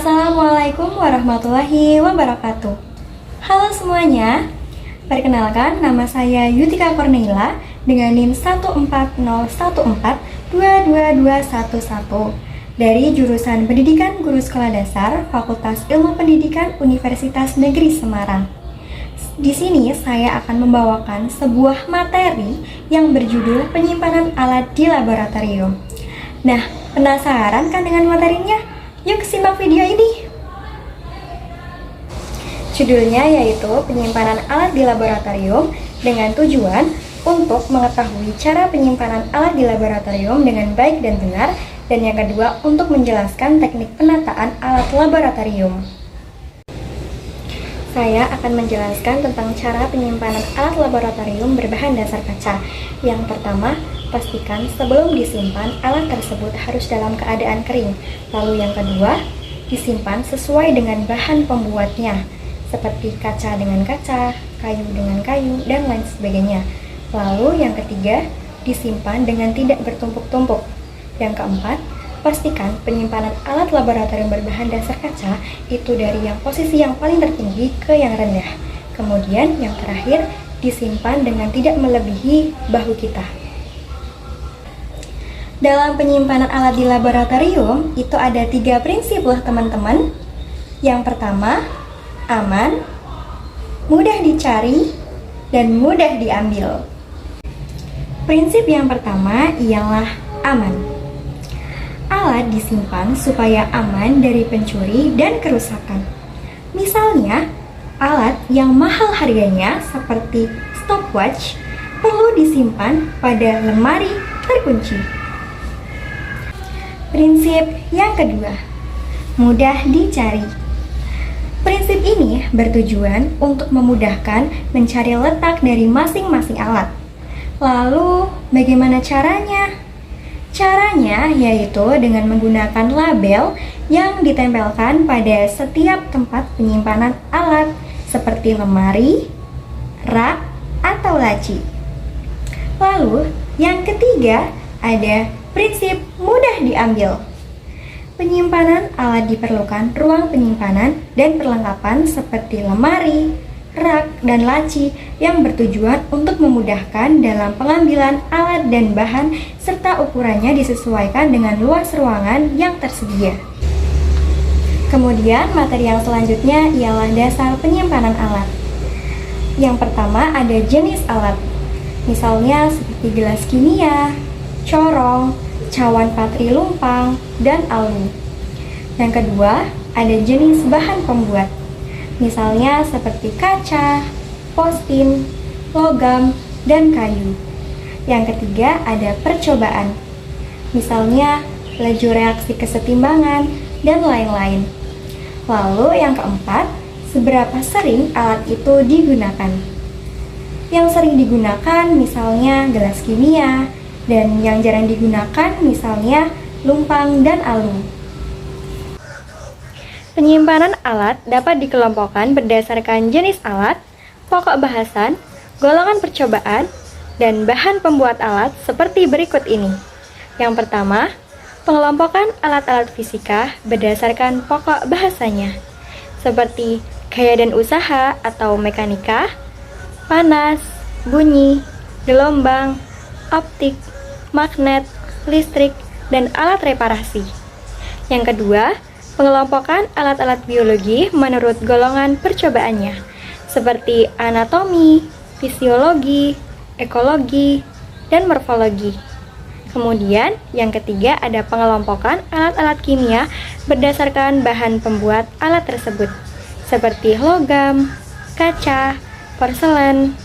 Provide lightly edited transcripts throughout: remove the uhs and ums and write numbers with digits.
Assalamualaikum warahmatullahi wabarakatuh. Halo semuanya, perkenalkan nama saya Yutika Corneila dengan NIM 14014222211 dari jurusan Pendidikan Guru Sekolah Dasar Fakultas Ilmu Pendidikan Universitas Negeri Semarang. Di sini saya akan membawakan sebuah materi yang berjudul penyimpanan alat di laboratorium. Nah, penasaran kan dengan materinya? Yuk simak video ini. Judulnya yaitu penyimpanan alat di laboratorium dengan tujuan untuk mengetahui cara penyimpanan alat di laboratorium dengan baik dan benar, dan yang kedua untuk menjelaskan teknik penataan alat laboratorium. Saya akan menjelaskan tentang cara penyimpanan alat laboratorium berbahan dasar kaca. Yang pertama, pastikan sebelum disimpan alat tersebut harus dalam keadaan kering. Lalu yang kedua, disimpan sesuai dengan bahan pembuatnya, seperti kaca dengan kaca, kayu dengan kayu, dan lain sebagainya. Lalu yang ketiga, disimpan dengan tidak bertumpuk-tumpuk. Yang keempat, pastikan penyimpanan alat laboratorium berbahan dasar kaca itu dari yang posisi yang paling tertinggi ke yang rendah. Kemudian yang terakhir, disimpan dengan tidak melebihi bahu kita. Dalam penyimpanan alat di laboratorium itu ada 3 prinsip loh teman-teman. Yang pertama, aman, mudah dicari, dan mudah diambil. Prinsip yang pertama ialah aman. Alat disimpan supaya aman dari pencuri dan kerusakan. Misalnya, alat yang mahal harganya seperti stopwatch perlu disimpan pada lemari terkunci. Prinsip yang kedua, mudah dicari. Prinsip ini bertujuan untuk memudahkan mencari letak dari masing-masing alat. Lalu, bagaimana caranya? Caranya yaitu dengan menggunakan label yang ditempelkan pada setiap tempat penyimpanan alat seperti lemari, rak, atau laci. Lalu, yang ketiga ada prinsip mudah diambil. Penyimpanan alat diperlukan ruang penyimpanan dan perlengkapan seperti lemari, rak, dan laci yang bertujuan untuk memudahkan dalam pengambilan alat dan bahan serta ukurannya disesuaikan dengan luas ruangan yang tersedia. Kemudian materi yang selanjutnya ialah dasar penyimpanan alat. Yang pertama ada jenis alat, misalnya seperti gelas kimia, corong, cawan patri lumpang, dan alu. Yang kedua ada jenis bahan pembuat, misalnya seperti kaca, postin, logam, dan kayu. Yang ketiga ada percobaan, misalnya laju reaksi kesetimbangan, dan lain-lain. Lalu yang keempat, seberapa sering alat itu digunakan. Yang sering digunakan misalnya gelas kimia, dan yang jarang digunakan misalnya lumpang dan alu. Penyimpanan alat dapat dikelompokkan berdasarkan jenis alat, pokok bahasan, golongan percobaan, dan bahan pembuat alat seperti berikut ini. Yang pertama, pengelompokan alat-alat fisika berdasarkan pokok bahasanya, seperti gaya dan usaha atau mekanika, panas, bunyi, gelombang, optik, magnet, listrik, dan alat reparasi. Yang kedua, pengelompokan alat-alat biologi menurut golongan percobaannya, seperti anatomi, fisiologi, ekologi, dan morfologi. Kemudian, yang ketiga ada pengelompokan alat-alat kimia berdasarkan bahan pembuat alat tersebut, seperti logam, kaca, porselen,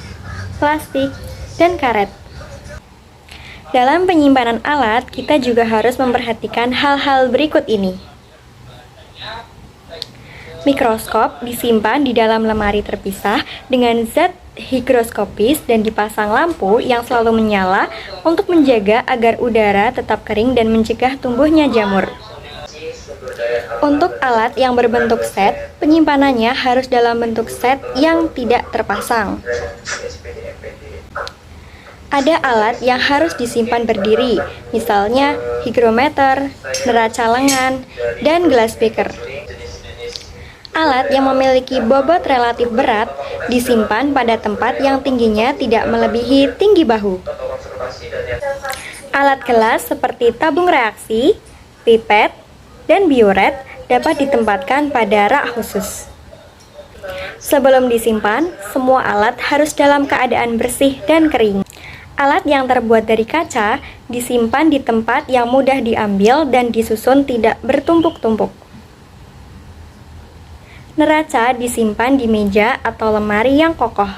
plastik, dan karet. Dalam penyimpanan alat, kita juga harus memperhatikan hal-hal berikut ini. Mikroskop disimpan di dalam lemari terpisah dengan zat higroskopis dan dipasang lampu yang selalu menyala untuk menjaga agar udara tetap kering dan mencegah tumbuhnya jamur. Untuk alat yang berbentuk set, penyimpanannya harus dalam bentuk set yang tidak terpasang. Ada alat yang harus disimpan berdiri, misalnya higrometer, neraca lengan, dan gelas beker. Alat yang memiliki bobot relatif berat disimpan pada tempat yang tingginya tidak melebihi tinggi bahu. Alat gelas seperti tabung reaksi, pipet, dan bioret dapat ditempatkan pada rak khusus. Sebelum disimpan, semua alat harus dalam keadaan bersih dan kering. Alat yang terbuat dari kaca disimpan di tempat yang mudah diambil dan disusun tidak bertumpuk-tumpuk. Neraca disimpan di meja atau lemari yang kokoh.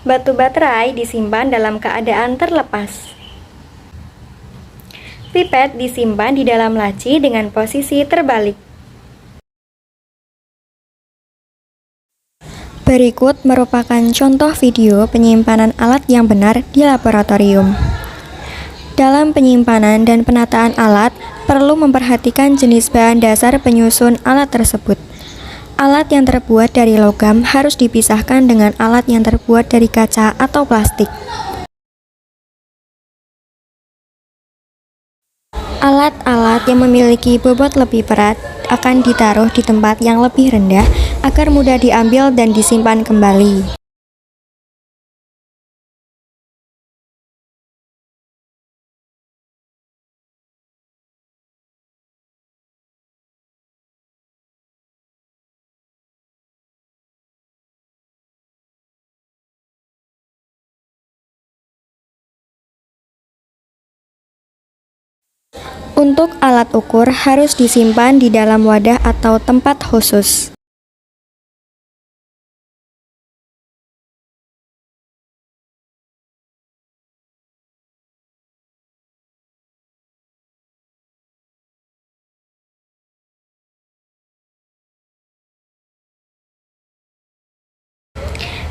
Batu baterai disimpan dalam keadaan terlepas. Pipet disimpan di dalam laci dengan posisi terbalik. Berikut merupakan contoh video penyimpanan alat yang benar di laboratorium. Dalam penyimpanan dan penataan alat, perlu memperhatikan jenis bahan dasar penyusun alat tersebut. Alat yang terbuat dari logam harus dipisahkan dengan alat yang terbuat dari kaca atau plastik. Alat-alat yang memiliki bobot lebih berat akan ditaruh di tempat yang lebih rendah agar mudah diambil dan disimpan kembali. Untuk alat ukur harus disimpan di dalam wadah atau tempat khusus.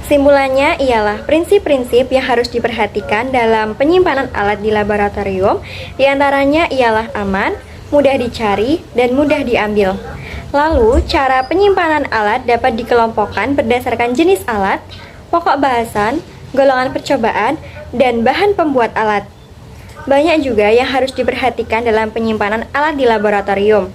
Simpulannya ialah prinsip-prinsip yang harus diperhatikan dalam penyimpanan alat di laboratorium, diantaranya ialah aman, mudah dicari, dan mudah diambil. Lalu, cara penyimpanan alat dapat dikelompokkan berdasarkan jenis alat, pokok bahasan, golongan percobaan, dan bahan pembuat alat. Banyak juga yang harus diperhatikan dalam penyimpanan alat di laboratorium.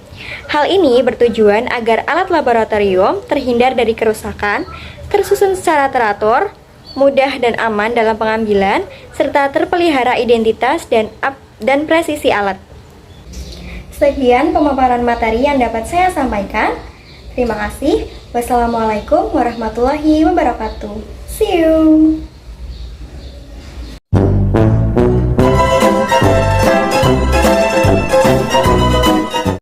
Hal ini bertujuan agar alat laboratorium terhindar dari kerusakan, tersusun secara teratur, mudah dan aman dalam pengambilan, serta terpelihara identitas dan presisi alat. Sekian pemaparan materi yang dapat saya sampaikan. Terima kasih. Wassalamualaikum warahmatullahi wabarakatuh. See you.